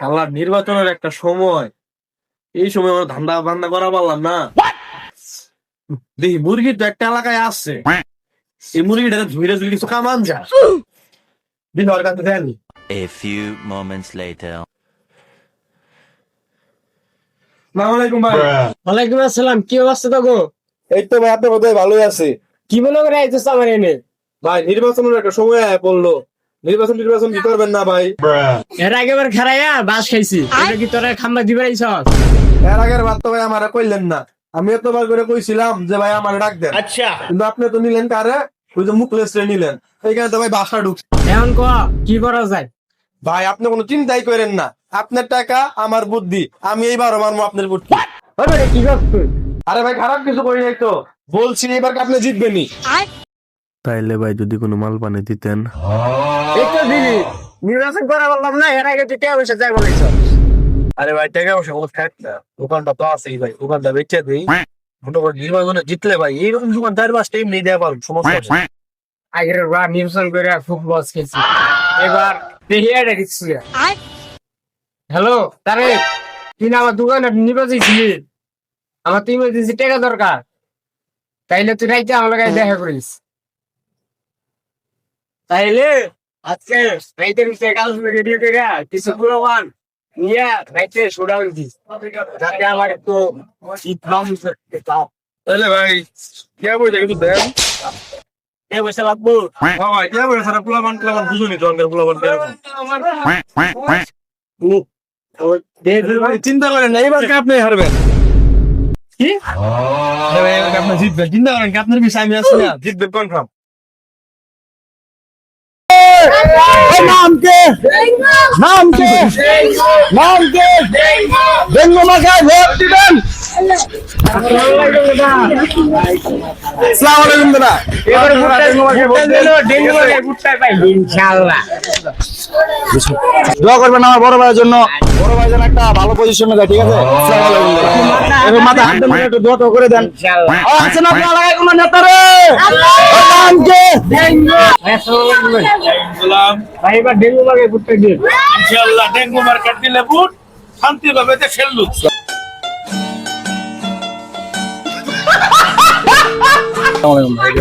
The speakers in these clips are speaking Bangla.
আল্লাহ, নির্বাচনের একটা সময়, এই সময় আমরা ধান্দা বান্দা করা পারলাম না। দেখি মুরগি তো একটা এলাকায় আসছে, এই মুরগিটা ধুইরে ধুইরে কিছু কামান যায়, দেখি ওর কাছে দেন। A few moments later. আসসালামু আলাইকুম ভাই। ওয়ালাইকুম আসসালাম। কি অবস্থা তো গো? এই তো ভাই, আপনার বোধহয় ভালোই আছে। কি মনে করে আইতেছ আমার এনে? ভাই নির্বাচনের একটা সময় আয় পড়লো, নির্বাচন কি করবেন না ভাই? এর আগেবার খারাইয়া বাস খাইছি, এটা কি তোরা খাম্বা দিবে আইছস? এর আগের বার তো ভাই আমারে কইলেন না, আমি এতবার করে কইছিলাম যে ভাই আমার ডাক দেন, আচ্ছা, কিন্তু আপনি তো নিলেন কারে, ওই যে মুখলেস রে নিলেন, এইখানে তো ভাই বাসা ঢুকছে। এখন ক কি করা যায়? ভাই আপনি কোনো চিন্তাই করেন না, আপনার টাকা আমার বুদ্ধি, আমি এইবার মারবো আপনার বুদ্ধি। ওরে কি করছ তুই? আরে ভাই খারাপ কিছু করি নাই তো, বলছি এবার আপনি জিতবেনই। তাইলে ভাই যদি কোনো মাল পানি দিতেন। এই তো দিদি নির্বাচন করা বললাম না, এর আগে তুই কে বসে যাই বলেছস? আরে ভাই টাকা পয়সা কোনো ফ্যাক্ট না, দোকানটা তো আছেই ভাই, দোকানটা বেচে দিই, মোটামুটি নির্বাচনে জিতলে ভাই এইরকম দোকান 4-5 টাইম নিয়ে দেওয়া পারবো, সমস্যা আছে। আগের বার নির্বাচন করে খুব লস খেয়েছি, এবার দেখি এটা কিছু। হ্যালো তারে, তুই না আমার দোকানে নির্বাচন ছিলি, আমার তুই ইমার্জেন্সি টাকা দরকার, তাইলে তুই রাইতে আমার কাছে দেখা করিস। তাইলে আজকে রাইতের ভিতরে কাজ রেডি করে কিছু পুরোমান নিয়ে রাইতে শোডাউন দিস, যাতে আমার একটু শীত কম তাহলে ভাই কে পয়সা কিন্তু দেন। এ বসে লাগবো। হ্যাঁ ভাই কে পয়সা সারা পোলাপান বুঝুনি তো, আমাদের পোলাপান ভাই চিন্তা করেন না, এবার কে আপনি হারবেন। কি ভাই এবার আপনি জিতবেন, চিন্তা করেন কি আপনার বিষয় আমি আছি না, জিতবেন কনফার্ম। নাম কে? নাম কে? নাম কে? ডেঙ্গু মাথায় ভোট দিবেন। আসসালামু আলাইকুম দাদা। এবার ডেঙ্গু মাথায় ভোটটাই পাই ইনশাআল্লাহ। দোয়া করবেন আমার বড় ভাইয়ের জন্য, বড় ভাই যেন একটা ভালো পজিশনে যায়, ঠিক আছে? এবার মাথা হাত দিয়ে একটু দোয়া করে দেন। ইনশাআল্লাহ। আছে না আপনার এলাকায় কোনো নেতা রে? নাম কে? ভাই এবার ডেঙ্গু মাথায় ভোটটা দিন ইনশাআল্লাহ ডেঙ্গু মার্কেট দিলে বুট শান্তিভাবে তে খেললুক।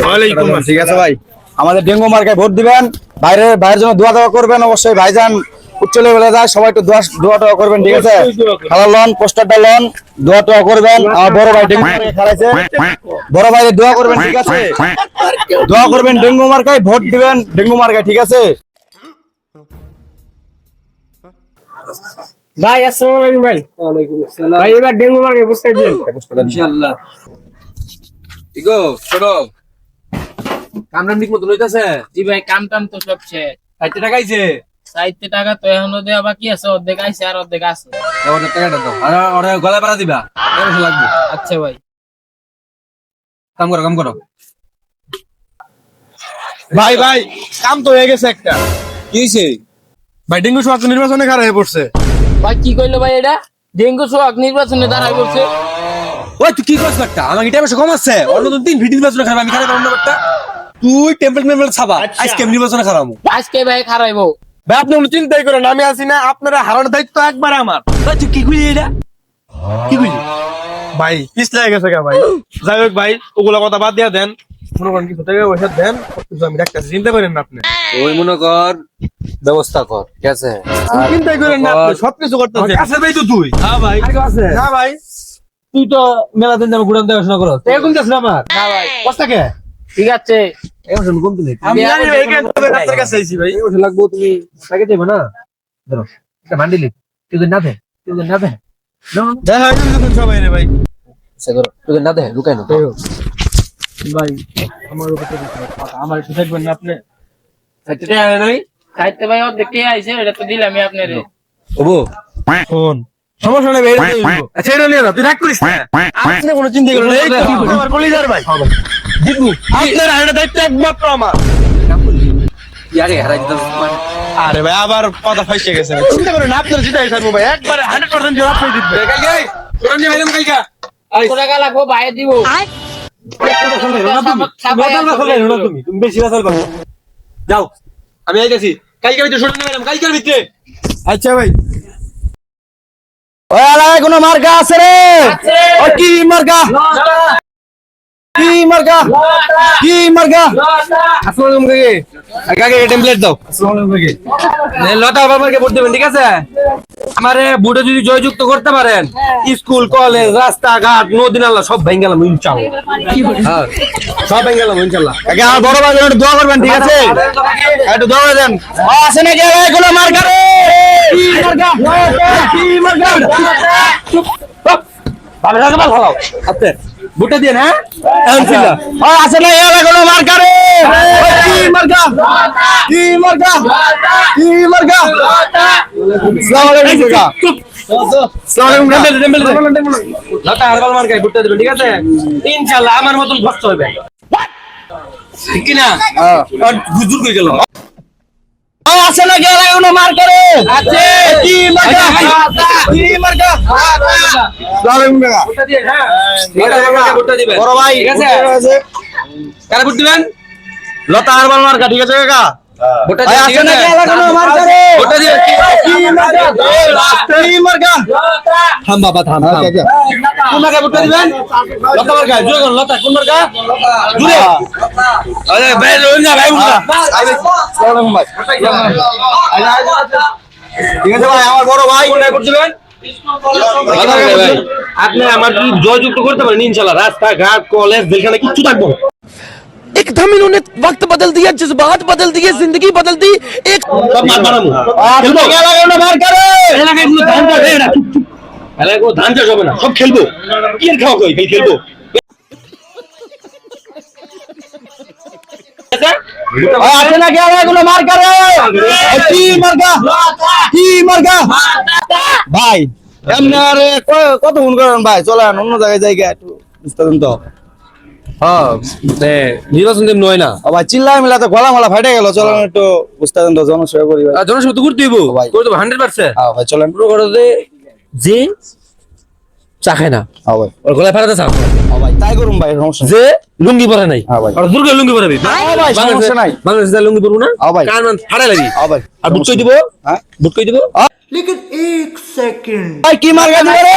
ওয়ালাইকুম আসসালাম। ঠিক আছে ভাই, আমাদের ডেঙ্গু মার্কায় ভোট দিবেন, ভাইয়ের জন্য দোয়া দেওয়া করবেন অবশ্যই। ভাইজান উচ্চ লেভেলে যায়, সবাই একটু দোয়া টোয়া করবেন, ঠিক আছে? খেলা লন, পোস্টারটা লন, দোয়া টোয়া করবেন। আমার বড় ভাই ডেঙ্গু মার্কায় খেলাইছে, বড় ভাইয়ের দোয়া করবেন, ঠিক আছে? দোয়া করবেন, ডেঙ্গু মার্কায় ভোট দিবেন, ডেঙ্গু মার্কায়, ঠিক আছে? ভাই। আসসালামু আলাইকুম ভাই। ভাই এবার ডেঙ্গু মার্কায় ভোটটা দিন ইনশাআল্লাহ। ইগো শোনো, কামরান ঠিক মতো লইতাছে? জি ভাই, কাম টাম তো সব শেষ। 60 টাকা আইছে। 60 টাকা তো এখনো দেওয়া বাকি আছে, অর্ধেক আইছে আর অর্ধেক আছে। ওর টাকাটা দাও, আর ওরে গলায় পাড়া দিবা, পয়সা লাগবে। আচ্ছা ভাই। কাম করো। ভাই ভাই কাম তো হয়ে গেছে একটা। কি হইছে? ভাই ডেঙ্গু স্বাস্থ্য নির্বাচনে খারাপ হয়ে পড়ছে। ভাই কি কইলো ভাই এটা? ডেঙ্গু সোয়াক নির্বাচনে দাঁড়াই করছে। ওই তুই কি করছ একটা? আমার এটা পয়সা কম আছে, অন্য তো 3 ভিডিও নির্বাচনে খারাপ, আমি খারাপ অন্য একটা। তুই টেম্পল ছাবা, আজকে আমি নির্বাচনে খারাপ। আজকে ভাই খারাইবো। ভাই আপনি কোনো চিন্তাই করেন, আমি আছি না, আপনারা হারানোর দায়িত্ব একবার আমার। ভাই তুই কি কইলি এটা? কি কইলি? ভাই পিছলে গেছে গা ভাই। যাই হোক ভাই, ওগুলো কথা বাদ দিয়া দেন, মনে করেন কিছু টাকা পয়সা দেন, সবকিছু আমি রাখতেছি, চিন্তা করেন না আপনি। ওই মনে কর ব্যবস্থা কর, ঠিক আছে? চিন্তাই করেন না আপনি, সবকিছু করতেছেন। আছে ভাই তো তুই। হ্যাঁ ভাই আছে। না ভাই, তুই তো মেলা দিন যাবে ঘুরান দেখাশোনা করো। তুই কোন যাস না আমার? না ভাই। কষ্ট কে? ঠিক আছে। এখন শুন কোন দিলে? আমি জানি ভাই, এখানে তো আপনার কাছে আইছি ভাই। এই ওষুধ লাগবো, তুমি টাকা দেবে না? ধরো একটা ভান্ডিল, তুই যদি না দে, দেখা হয়ে গেছে সবাই রে ভাই। সে ধরো তুই যদি না দে লুকাই না। ভাই আমার উপর তো আমার একটু দেখবেন না আপনি। 60 টাকা আয় নাই? খাইতে ভাই অর্ধেক কে আইছে, এটা তো দিলামই আপনারে। ওবো ফোন সমস্যা নেই ভাই, এটা নিয়ে আচ্ছা এটা নিয়ে তুই রাগ করিস না, আপনি কোনো চিন্তা করেন না, এই তো আমার কলিজার ভাই। জিতবো। আপনার হাড়ে দায়িত্ব একমাত্র আমার। কাম করলি ইয়ারে হারাই দিতাম মানে। আরে ভাই আবার কথা ফাইসে গেছে, চিন্তা করেন না, আপনার জিতাই থাকবো ভাই, একবারে 100% জবাব পেয়ে দিবে। কালকে আয়, তোরা নিয়ে আইলাম কালকে। আয় কত টাকা লাগবো ভাই দিব। তুমি বেশি বাসাল করো। যাও আমি আইতাছি, কালকে ভিতরে শুরু নিয়ে কালকের ভিতরে। আচ্ছা ভাই। ওই এলাকায় কোনো মার্কা আছে রে? ওই কি মার্কা? কি মার্কা? কি মার্কা? আসসালামু আলাইকুম কাকে টেমপ্লেট দাও। আসসালামু আলাইকুম কাকে লতা বাবাকে ভোট দেবেন, ঠিক আছে? আমারে ভোটে যদি জয়যুক্ত করতে পারেন, স্কুল কলেজ রাস্তাঘাট নদী নালা সব ভেঙে গেলাম ইনশাআল্লাহ। হ্যাঁ, সব ভেঙে গেলাম ইনশাআল্লাহ। কাকে আমার বড় ভাই একটু দোয়া করবেন, ঠিক আছে? একটু দোয়া করে দেন। আছে নাকি এলাকায় কোনো মার্কা রে? কি মার্কা? কি মার্কা? ভালো লাগে ভালো ভালো আপনি ভোটটা দিয়ে হ্যাঁ আলহামদুলিল্লাহ। আছে না এলাকায় কোনো মার্কা রে? ওই কি মার্কা? কি মার্কা? কি মার্কা? আসসালামু আলাইকুম কাকা। আসসালামু আলাইকুম টেমপ্লেট লতা হারবাল মার্কায় ভোটটা দেবেন, ঠিক আছে? ইনশাআল্লাহ আমার মতন কষ্ট হবে, ঠিক কি না? আর হুজুর কই গেল? আছে নাকি এলাকায় কোনো মার্কা রে? আছে। কি মার্কা? কি মার্কা? আসসালামু আলাইকুম কাকা। ভোটটা দিয়ে হ্যাঁ লতা বাবাকে ভোটটা দিবেন, বড় ভাই ঠিক আছে? কারা ভোট দিবেন? লতা হারবাল মার্কা, ঠিক আছে কাকা? ভোটটা ভাই দিয়ে, আছে ঠিক নাকি আছে? এলাকায় কোনো মার্কা রে? ভোটটা দিয়ে কি মার্কা? কি মার্কা? থাম বাবা থাম থাম। কোন মার্কায় ভোটটা দিবেন? লতা মার্কায়। জোরে বলুন, লতা কোন মার্কা? জোরে। আরে ভাই রইন না ভাই উঠা। আসসালামু আলাইকুম ভাই। ঠিক আছে ভাই, আমার বড় ভাই কোনটায় ভোট দিবেন? লতা মার্কায় ভাই। আপনি আমার যদি জয়যুক্ত করতে পারেন ইনশাআল্লাহ রাস্তাঘাট কলেজ যেখানে কিচ্ছু থাকবো না। एकदम इन्होंने वक्त बदल दिया, जज्बात बदल दिए, जिंदगी बदल दी। एक সব মার বানাবো। আছে নাকি এলাকায় কোনো মার্কা রে? এলাকায় কোনো ধান চাষ হবে না, চুপ চুপ। এলাকায় কোনো ধান চাষ হবে না, সব খেলবো। কি আর খাওয়া কই, খালি খেলবো। আছে নাকি এলাকায় কোনো মার্কা রে? কি মার্কা? কি মার্কা? ভাই এমনি আরে কত ফোন করেন ভাই, চলেন অন্য জায়গায় জায়গা একটু বুঝতেন তো। হ্যাঁ নির্বাচন দিন নয় না, ভাই চিল্লাই মিলাতে গলা মালা ফাটে গেল, চলেন একটু বুঝতেন তো, জনসেবা করি ভাই। জনসভা তো করতে হইব, ভাই। করে দেবো 100%। হ্যাঁ ভাই চলেন। পুরো করে দে যে চা খায় না, হ্যাঁ ভাই। ওর গলায় ফাটাতে চা খায়। হ্যাঁ ভাই তাই করুন ভাই, সমস্যা নেই। যে লুঙ্গি পরে নাই, হ্যাঁ ভাই। আর দুর্গা লুঙ্গি পরাবি। হ্যাঁ ভাই, সমস্যা নাই। বাংলাদেশে লুঙ্গি পরবো না, হ্যাঁ ভাই। কান মান ফাটাই লাগি। হ্যাঁ ভাই। আর বুট কই দিব? হ্যাঁ বুট কই দিব? ভাই কি মার্কা দিবে রে?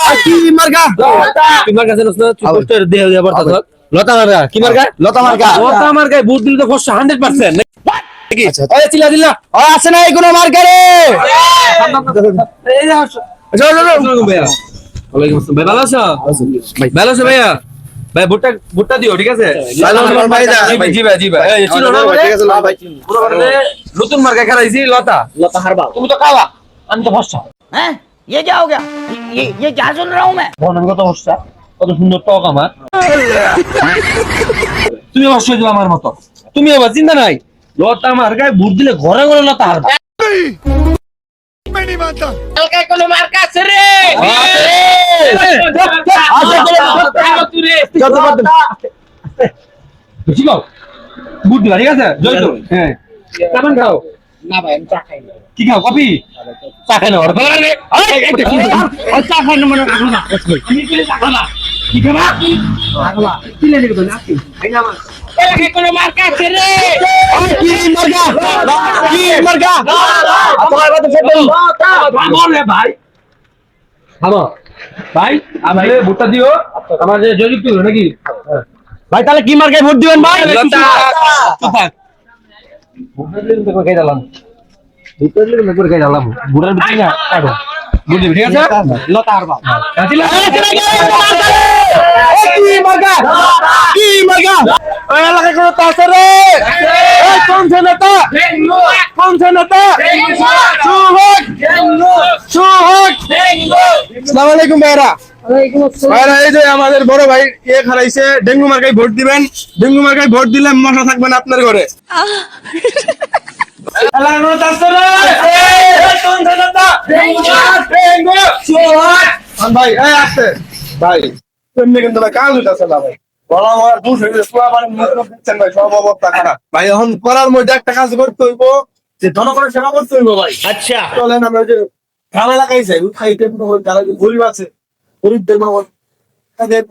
ভাই, কি মার্কা? তোমার কাছে নষ্ট পোস্টার দেয়া দেয়া পড়তা থাক। লতা মার্কা কি মার্কা? লতা মার্কা। লতা মার্কায় বুট দিলে তো ফসা 100% নাকি? আচ্ছা। ওই চিল্লা দিল্লা আছে না এই কোনো মার্কা রে? এই যে আসো। আসসালামু ভাইয়া। ওয়ালাইকুম আসসালাম। ভাই ভালো আছো? ভাই ভালো আছো ভাইয়া? ভাই ভুট্টা দিও, ঠিক আছে? জি ভাই জি ভাই। এই চিনো না ঠিক আছে ভাই। পুরো করে নতুন মার্কা খেলাইছি লতা হারবাল। তুমি তো কালা, আমি তো ফসা। हैं? ये क्या हो गया? ये क्या सुन रहा हूँ मैं? বলেন কত ফসা, কত সুন্দর টক আমার। তুমি অবশ্যই দিও আমার মতো। তুমি আবার চিন্তা নাই, লতা মার্কায় ভোট দিলে ঘরে ঘরে লতা হারবা। এলাকায় কোনো মার্কা আছে রে? বুঝলো? ভোট দিবা, ঠিক আছে? জয় তো। হ্যাঁ। কেমন খাও? না ভাই আমি চা খাই না। কি খাও? কফি? চা খাই না ওর। চা খাই না মানে রাখো না। আমি কি রাখো না? কি খাবা? কি লেগে গেল না? এলাকায় কোনো মার্কা আছে রে? কি মার্কা? কি মার্কা? তোমার কথা সব বল। বল রে ভাই। থামো। ভাই, আমারে ভোটটা দিও। আমার যে জয়যুক্ত হলো নাকি? ভাই তাহলে কি মার্কায় ভোট দিবেন ভাই? লতা। চুপ থাক। ভোটের লিগে করে খাই দিলাম। ভোটের লিগে করে খাই দিলাম। ভোটের বিটি না কাটো। ভোট দিবি, ঠিক আছে? লতা হারবা। আছিলা? কি মার্কা? কি মার্কা? ওই এলাকায় কোনো তো আছে রে? এই কোন নেতা? কোন নেতা? সুহক। সুহক। আসসালামু আলাইকুম ভাইরা। ভাইরা এই যে আমাদের বড় ভাই খারাইছে, ডেঙ্গু মার্কায় ভোট দিবেন। ডেঙ্গু মার্কায় ভোট দিলে মশা থাকবেন আপনার ঘরে। এলাকায় কোনো তো আছে রে? এই কোন নেতা? ডেঙ্গু। সুহক। ভাই এই আছে ভাই, এমনি কিন্তু ভাই কাজ হইতাছে না ভাই। বলা আমার দুষ হয়ে গেছে, পুরা মানে মুখ দিচ্ছেন ভাই, সব অবস্থা খারাপ ভাই। এখন করার মধ্যে একটা কাজ করতে হইব, যে জনগণের সেবা করতে হইব ভাই। আচ্ছা চলেন আমরা যে গ্রাম এলাকায় যাই, খাইতে যারা গরিব আছে, গরিবদের মামন তাদের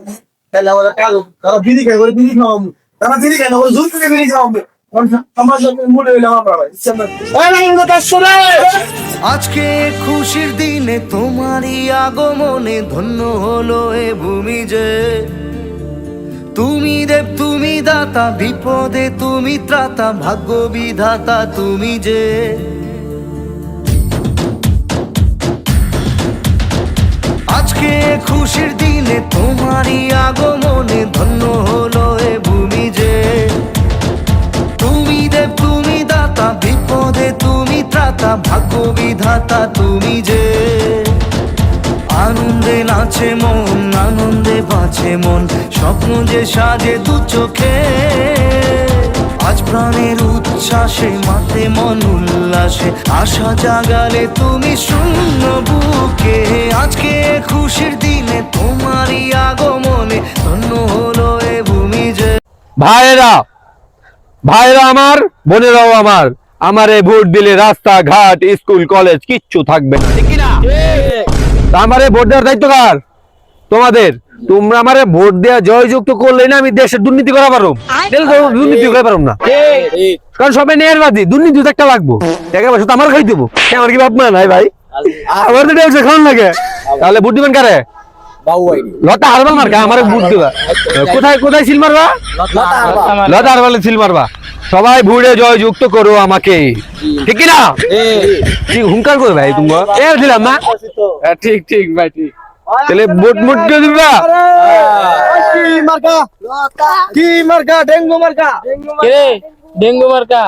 তাহলে আমাদের কাজ, তারা বিড়ি খাই করে বিড়ি খাওয়াবো, তারা বিড়ি খাই না করে জোর করে বিড়ি খাওয়াবে, আজকে খুশির দিনে তোমারই আগমনে ধন্য হলো এ ভূমি যে তুমি দেব তুমি দাতা বিপদে তুমি ত্রাতা ভাগ্য বিধাতা তুমি যে আজকে খুশির দিনে তোমারই আগমনে ধন্য হলো এ ভূমি যে তুমি দেব তুমি দাতা বিপদে তুমি ত্রাতা ভাগ্য বিধাতা তুমি যে আনন্দে নাচে মন আনন্দে বাঁচে মন স্বপ্ন যে সাজে দু চোখে আজ প্রাণের উচ্ছ্বাসে মাতে মন উল্লাসে আশা জাগালে তুমি শূন্য বুকে আজকে খুশির দিনে তোমারই আগমনে ধন্য হলো এ ভূমি যে ভাইরা ভাইরা আমার বোনেরাও আমার এই ভোট দিলে রাস্তা ঘাট স্কুল কলেজ কিচ্ছু থাকবে না ঠিক না আমারে ভোট দেওয়ার দায়িত্ব কার তোমাদের তোমরা আমারে ভোট দেওয়া জয়যুক্ত করলে না আমি দেশের দুর্নীতি করা পারো দুর্নীতি করা পারো না কারণ সবাই নেয়ারবাদী দুর্নীতি তো একটা লাগবো টাকা পয়সা তো আমার খাই দেবো আমার কি ভাব নাই ভাই আমার তো ব্যবসা খাওয়ান লাগে তাহলে ভোট দিবেন কারে লতা হারবাল মার্কা আমার ভোট দিবা কোথায় কোথায় সিল মারবা লতা হারবালে সিল মারবা সবাই ভোটে জয়যুক্ত করো আমাকে ঠিক কি না ঠিক হুঙ্কার করে ভাই তুমি দিলাম না ঠিক ঠিক ভাই ঠিক তাহলে ভোট মুট কে দিবা কি মার্কা ডেঙ্গু মার্কা কে ডেঙ্গু মার্কা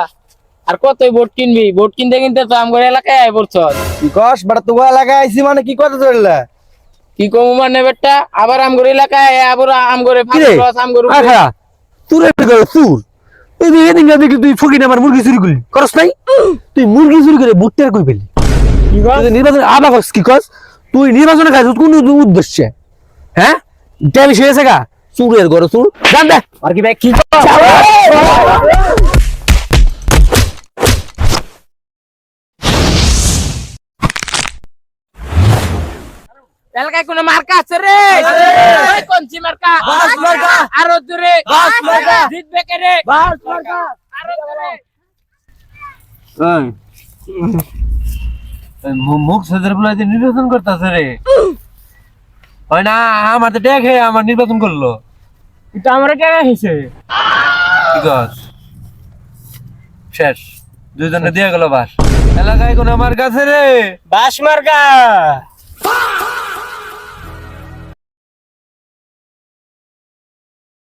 আর কতই ভোট কিনবি ভোট কিনতে কিনতে তো আমগর এলাকায় আয় পড়ছ কি কস বেটা তোমার এলাকায় আইছি মানে কি কথা চললা কি কম মানে বেটা আবার আমগর এলাকায় আয় আবার আমগরে কিরে আমগর আখা তুই রে করে তুই এই যে এদিন দেখি তুই ফকির আমার মুরগি চুরি করলি করস নাই তুই মুরগি চুরি করে ভোটটা কই পেলি তুই নির্বাচন আবা কস কি কস তুই নির্বাচনে খাইছ কোন উদ্দেশ্যে হ্যাঁ টাইম শেষ হয়েছে গা চুরের ঘরে চুর জান দে আর কি ভাই কি এলাকায় কোনো মার্কা আছে রে ওই কোনছি মার্কা আরো দূরে জিতবে কে রে আরো দূরে মুখ সাজার বলে নির্বাচন করতেছে রে হয় না আমার তো দেখে আমার নির্বাচন করলো এটা আমরা কেন হইছে ঠিক আছে শেষ দুইজনে দিয়ে গেল বাস এলাকায় কোন আমার কাছে রে বাস মার্কা